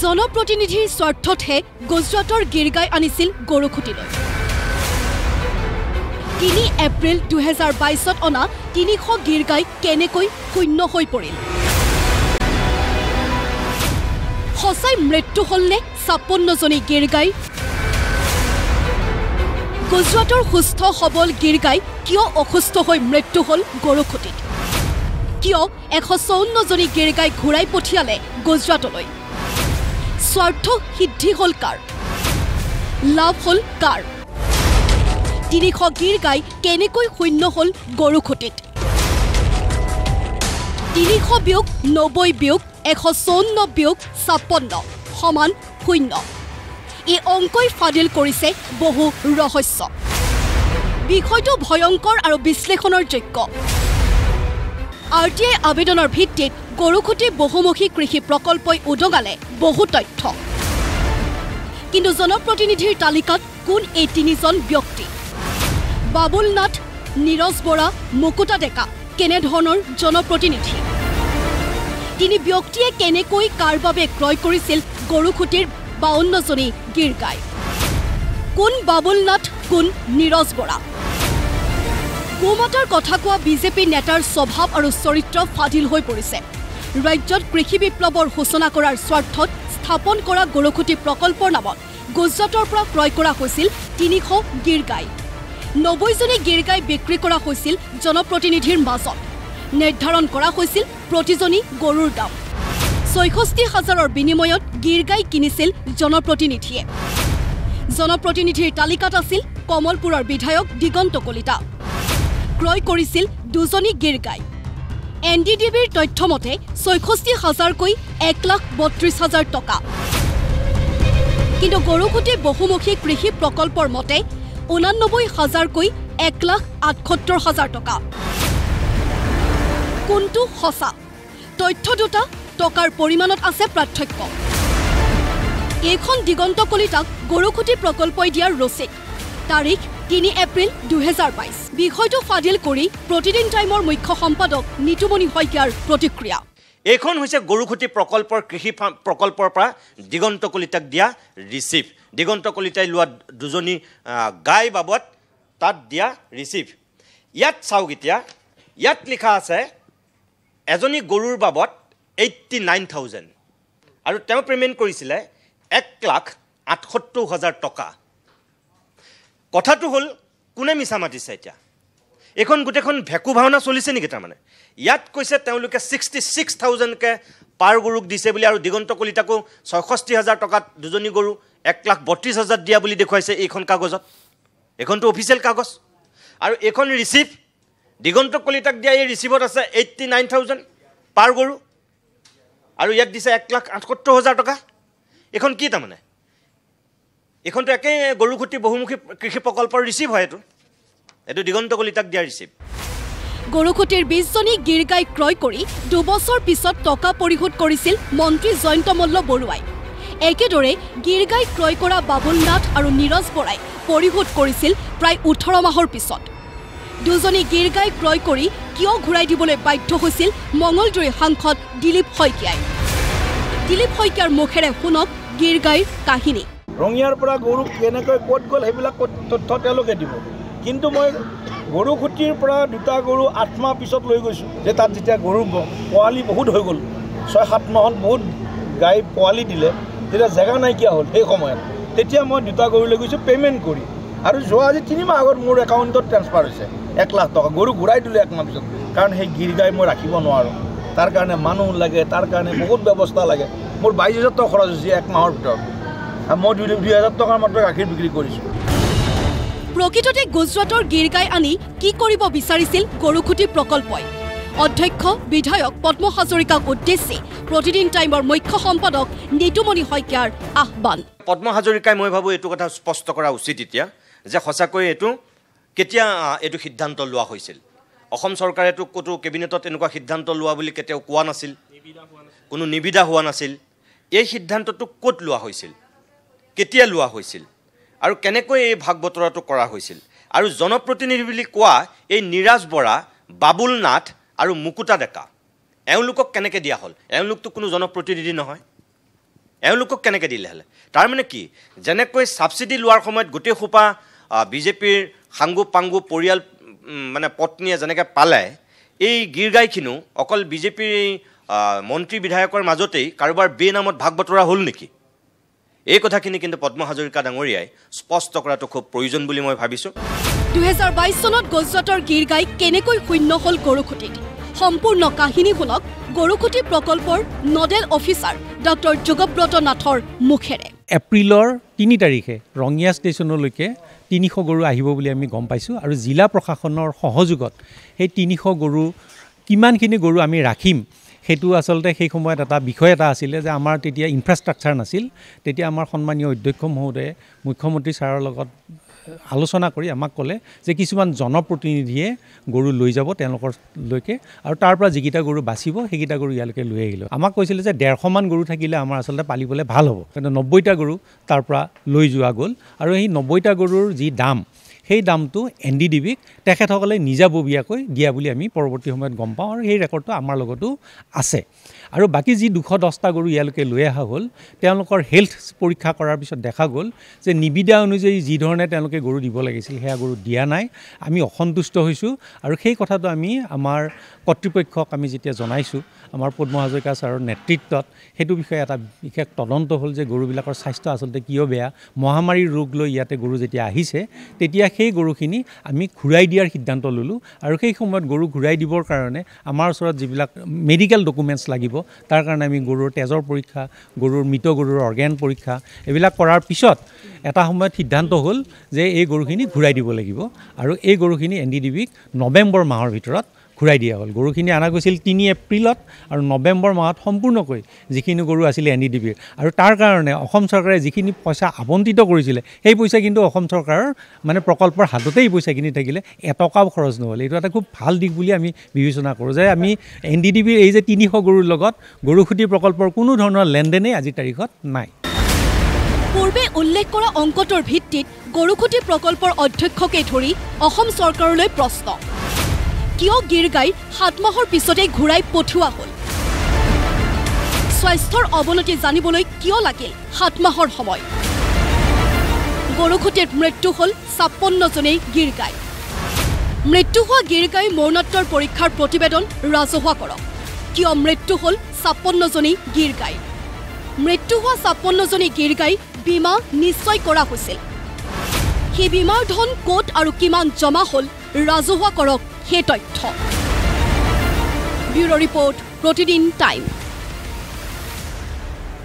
জনপ্ৰতিনিধিৰ স্বাৰ্থতহে গুজৰাটৰ গিৰগাই আনিছিল গৰুখুটিলৈ 3 এপ্ৰিল 2022 অনা 300 গিৰগাই কেনেকৈ শূন্য হৈ পৰিল সঁচাই মৃত্যু হলনে 56 জনী গিৰগাই গুজৰাটৰ সুস্থ সবল গিৰগাই কিয় অসুস্থ হৈ মৃত্যু হল গৰুখুটিত কিয় 154 জনী গিৰগাই ঘূৰাই পঠিয়ালে গুজৰাটলৈ স্বাৰ্থ সিদ্ধি হল কাৰ লাভ হল কাৰ 300 গিৰগাই কেনেকৈ শূন্য হল গৰুখুটিত 300 বিয়োগ 90 বিয়োগ 154 বিয়োগ 56 সমান 0 এই অংকই ফাদিল কৰিছে বহু ৰহস্য বিষয়টো ভয়ংকৰ আৰু বিশ্লেষণৰ যোগ্য RTI আবেদনৰ ভিত্তিত গৰুখুটি বহুমুখী কৃষি প্ৰকল্পই উদগালে বহু তথ্য কিন্তু জনপ্ৰতিনিধিৰ তালিকাত কোন এই তিনিজন ব্যক্তি বাবুল নাথ নীৰজ বৰা মুকুতা ডেকা কেনে ধৰণৰ জনপ্ৰতিনিধি তিনি ব্যক্তিয়ে কেনেকৈ কাৰ বাবে ক্ৰয় কৰিছিল গৰুখুটিৰ 52 জনী গিৰগাই কোন বাবুল নাথ কোন নীৰজ বৰা গোমাতাৰ কথা কোৱা বিজেপি নেতাৰ স্বভাৱ আৰু চৰিত্ৰ ফাদিল হৈ পৰিছে ৰাজ্যত কৃষি বিপ্লৱৰ সূচনা কৰাৰ স্বাৰ্থত স্থাপন কৰা গৰুখুটি প্ৰকল্পৰ নামত গুজৰাটৰ পৰা ক্ৰয় কৰা হৈছিল 300 গিৰগাই 90 জনী গিৰগাই বিক্ৰী কৰা হৈছিল জনপ্ৰতিনিধিৰ মাজত নিৰ্ধাৰণ কৰা হৈছিল প্ৰতিজনী গৰুৰ দাম ৬৬,০০০ৰ বিনিময়ত গিৰগাই কিনিছিল জনপ্ৰতিনিধিয়ে জনপ্ৰতিনিধিৰ তালিকাত আছিল কমলপুৰৰ বিধায়ক দিগন্ত কলিতা ক্ৰয় কৰিছিল 2 জনী গিৰগাই NDDBৰ তথ্যমতে ৬৬,০০০কৈ 1,32,০০০ টকা কিন্তু গৰুখুটি বহুমুখী কৃষি প্ৰকল্পৰ মতে 89,০০০কৈ 1,78,০০০ টকা কোনটো সঁচা তথ্য দুটা টকাৰ পৰিমাণত আছে পাৰ্থক্য এইখন দিগন্ত কলিতাক গৰুখুটি প্ৰকল্পই দিয়াৰ ৰচিদ তাৰিখ 3 এপ্ৰিল 2022 বিষয়টো ফাদিল কৰি প্ৰতিদিন টাইমৰ মুখ্য সম্পাদক নিতুমণি শইকীয়াৰ প্ৰতিক্ৰিয়া এইখন হৈছে গৰুখুটি প্ৰকল্পৰ কৃষি প্ৰকল্পৰ পৰা দিগন্ত কলিতাক দিয়া ৰিচিভ দিগন্ত কলিতাই লোৱা 2 জনী গাই বাবদ তাত দিয়া ৰিচিভ ইয়াত চাওক এতিয়া ইয়াত লিখা আছে এজনী গৰুৰ বাবদ 89,000 আৰু তেওঁ পেমেন্ট কৰিছিলে 1,78,000 টকা কথাটো হল কোনে মিছা মাতিছে এতিয়া এখন গুটেখন ভেকু ভাওনা চলিছে নেকি তাৰমানে ইয়াত কৈছে তেওঁলোকে 66,000 কে পাৰ গৰুক দিছে বুলি আৰু দিগন্ত কলিতাকো ৬৬,০০০ টকাত 2 জনী গৰু 1,32,০০০ দিয়া বুলি দেখুৱাইছে এইখন কাগজত এখনটো অফিচিয়েল কাগজ আৰু এখন ৰিচিভ দিগন্ত কলিতাক দিয়া এই ৰিচিভত আছে 89,000 পাৰ গৰু আৰু ইয়াত দিছে 1,78,000 টকা এখন কি তাৰমানে এখনটো একে গৰুখুটি বহুমুখী কৃষি প্ৰকল্পৰ ৰিচিভ হয় এটো দিগন্ত কলিতাক দিয়া ৰিচিভ গৰুখুটিৰ 20 জনী গিৰগাই ক্ৰয় কৰি 2 বছৰ পিছত টকা পৰিশোধ কৰিছিল মন্ত্ৰী জয়ন্ত মল্ল বৰুৱাই একেদৰে গিৰগাই ক্ৰয় কৰা বাবুল নাথ আৰু নীৰজ বৰাই পৰিশোধ কৰিছিল প্ৰায় 18 মাহৰ পিছত 2 জনী গিৰগাই ক্ৰয় কৰি কিয় ঘূৰাই দিবলৈ বাধ্য হৈছিল মঙলদৈ সাংসদ দিলীপ শইকীয়াৰ মুখেৰে শুনক গিৰগাইৰ কাহিনী ৰঙিয়াৰ পৰা গৰু কেনেকৈ ক'ত গ'ল সেইবিলাক তথ্য তেওঁলোকে দিব কিন্তু মই গৰুখুটিৰ পৰা 2টা গৰু 8 মাহ পিছত লৈ গৈছোঁ যে তাত যেতিয়া গৰু পোৱালি বহুত হৈ গ'ল 6-7 মাহত বহুত গাই পোৱালি দিলে তেতিয়া জেগা নাইকিয়া হ'ল সেই সময়ত তেতিয়া মই 2টা গৰু লৈ গৈছোঁ পে'মেণ্ট কৰি আৰু যোৱা আজি 3 মাহ আগত মোৰ একাউণ্টত ট্ৰান্সফাৰ হৈছে 1 লাখ টকা গৰু ঘূৰাই দিলোঁ 1 মাহ পিছত কাৰণ সেই গিৰগাই মই ৰাখিব নোৱাৰোঁ তাৰ কাৰণে মানুহ লাগে তাৰ কাৰণে বহুত ব্যৱস্থা লাগে মোৰ 22,000 টকা খৰচ হৈছে 1 মাহৰ ভিতৰত মই 2,000 টকাৰ মাত্ৰ গাখীৰ বিক্ৰী কৰিছোঁ প্ৰকৃততে গুজৰাটৰ গিৰগাই আনি কি কৰিব বিচাৰিছিল গৰুখুটি প্ৰকল্পই অধ্যক্ষ বিধায়ক পদ্ম হাজৰিকাক উদ্দেশ্যি প্ৰতিদিন টাইমৰ মুখ্য সম্পাদক নিতুমণি শইকীয়াৰ আহ্বান পদ্ম হাজৰিকাই মই ভাবো এইটো কথা স্পষ্ট কৰা উচিত এতিয়া যে সঁচাকৈ এইটো কেতিয়া এইটো সিদ্ধান্ত লোৱা হৈছিল অসম চৰকাৰে তো কতো কেবিনেটত এনেকুৱা সিদ্ধান্ত লোৱা বুলি কেতিয়াও কোৱা নাছিল কোনো নিবিদা হোৱা নাছিল এই সিদ্ধান্তটো ক'ত লোৱা হৈছিল কেতিয়া লোৱা হৈছিল আৰু কেনেকৈ এই ভাগ বতৰাটো কৰা হৈছিল আৰু জনপ্ৰতিনিধি বুলি কোৱা এই নীৰজ বৰা বাবুল নাথ আৰু মুকুতা ডেকা এওঁলোকক কেনেকৈ দিয়া হ'ল এওঁলোকতো কোনো জনপ্ৰতিনিধি নহয় এওঁলোকক কেনেকৈ দিলে হ'লে তাৰমানে কি যেনেকৈ ছাবচিডি লোৱাৰ সময়ত গোটেই সোপা বিজেপিৰ সাংগু পাংগু পৰিয়াল মানে পত্নীয়ে যেনেকৈ পালে এই গীৰ গাইখিনিও অকল বিজেপিৰ মন্ত্ৰী বিধায়কৰ মাজতেই কাৰোবাৰ বেনামত ভাগ বতৰা হ'ল নেকি এই কথাখিনি কিন্তু পদ্ম হাজৰিকা ডাঙৰীয়াই স্পষ্ট কৰাটো খুব প্ৰয়োজন বুলি মই ভাবিছোঁ 2022 চনত গুজৰাটৰ গীৰ গাই কেনেকৈ শূন্য হ'ল গৰুখুটিত সম্পূৰ্ণ কাহিনী শুনক গৰুখুটি প্ৰকল্পৰ নডেল অফিচাৰ ডক্টৰ যোগব্ৰত নাথৰ মুখেৰে এপ্ৰিলৰ 3 তাৰিখে ৰঙিয়া ষ্টেচনলৈকে 300 গৰু আহিব বুলি আমি গম পাইছোঁ আৰু জিলা প্ৰশাসনৰ সহযোগত সেই 300 গৰু কিমানখিনি গৰু আমি ৰাখিম সেইটো আসলতে সেই সময়ত এটা বিষয় এটা আছিল যে আমাৰ তেতিয়া ইনফ্ৰাষ্ট্ৰাকচাৰ নাছিল তেতিয়া আমাৰ সন্মানীয় অধ্যক্ষ মহোদয়ে মুখ্যমন্ত্ৰী ছাৰৰ লগত আলোচনা কৰি আমাক ক'লে যে কিছুমান জনপ্ৰতিনিধিয়ে গৰু লৈ যাব তেওঁলোকৰ লৈকে আৰু তাৰ পৰা যিকেইটা গৰু বাচিব সেইকেইটা গৰু ইয়ালৈকে লৈ আহিলে আমাক কৈছিল যে 150 মান গৰু থাকিলে আমাৰ আসলতে পালিবলৈ ভাল হ'ব কিন্তু 90টা গৰু তাৰ পৰা লৈ যোৱা গ'ল আৰু এই 90টা গৰুৰ যি দাম সেই দামটো NDDBক তেখেতসকলে নিজাববীয়াকৈ দিয়া বুলি আমি পৰৱৰ্তী সময়ত গম পাওঁ আৰু সেই ৰেকৰ্ডটো আমাৰ লগতো আছে আৰু বাকি যি 210টা গৰু ইয়ালৈকে লৈ অহা হ'ল তেওঁলোকৰ হেলথ পৰীক্ষা কৰাৰ পিছত দেখা গ'ল যে নিবিদা অনুযায়ী যি ধৰণে তেওঁলোকে গৰু দিব লাগিছিল সেয়া গৰু দিয়া নাই আমি অসন্তুষ্ট হৈছোঁ আৰু সেই কথাটো আমি আমাৰ কৰ্তৃপক্ষক আমি যেতিয়া জনাইছোঁ আমাৰ পদ্ম হাজৰিকা ছাৰৰ নেতৃত্বত সেইটো বিষয়ে এটা বিশেষ তদন্ত হ'ল যে গৰুবিলাকৰ স্বাস্থ্য আসলতে কিয় বেয়া মহামাৰীৰ ৰোগ লৈ ইয়াতে গৰু যেতিয়া আহিছে তেতিয়া সেই গৰুখিনি আমি ঘূৰাই দিয়াৰ সিদ্ধান্ত ল'লোঁ আৰু সেই সময়ত গৰু ঘূৰাই দিবৰ কাৰণে আমাৰ ওচৰত যিবিলাক মেডিকেল ডকুমেণ্টছ লাগিব তাৰ কাৰণে আমি গৰুৰ তেজৰ পৰীক্ষা গৰুৰ মৃত গৰুৰ অৰ্গেন পৰীক্ষা এইবিলাক কৰাৰ পিছত এটা সময়ত সিদ্ধান্ত হ'ল যে এই গৰুখিনি ঘূৰাই দিব লাগিব আৰু এই গৰুখিনি NDDBক নৱেম্বৰ মাহৰ ভিতৰত ঘূৰাই দিয়া হ'ল গৰুখিনি অনা গৈছিল 3 এপ্ৰিলত আৰু নৱেম্বৰ মাহত সম্পূৰ্ণকৈ যিখিনি গৰু আছিল NDDBৰ আৰু তাৰ কাৰণে অসম চৰকাৰে যিখিনি পইচা আবণ্টিত কৰিছিলে সেই পইচা কিন্তু অসম চৰকাৰৰ মানে প্ৰকল্পৰ হাততেই পইচাখিনি থাকিলে এটকাও খৰচ নহ'ল এইটো এটা খুব ভাল দিশ বুলি আমি বিবেচনা কৰোঁ যে আমি NDDBৰ এই যে 300 গৰুৰ লগত গৰুখুটি প্ৰকল্পৰ কোনো ধৰণৰ লেনদেনেই আজিৰ তাৰিখত নাই পূৰ্বে উল্লেখ কৰা অংকটোৰ ভিত্তিত গৰুখুটি প্ৰকল্পৰ অধ্যক্ষকে ধৰি অসম চৰকাৰলৈ প্ৰশ্ন কিয় গীৰ গাই 7 মাহৰ পিছতে ঘূৰাই পঠোৱা হ'ল স্বাস্থ্যৰ অৱনতি জানিবলৈ কিয় লাগিল 7 মাহৰ সময় গৰুখুটিত মৃত্যু হ'ল 56 জনেই গীৰ গাই মৃত্যু হোৱা গীৰ গাই মৰণোত্তৰ পৰীক্ষাৰ প্ৰতিবেদন ৰাজহুৱা কৰক কিয় মৃত্যু হ'ল 56 জনেই গীৰ গাই মৃত্যু হোৱা 56 জনী গীৰ গাই বীমা নিশ্চয় কৰা হৈছিল সেই বীমাৰ ধন ক'ত আৰু কিমান জমা হ'ল ৰাজহুৱা কৰক সেই তথ্য ব্যুৰো ৰিপৰ্ট প্ৰতিদিন টাইম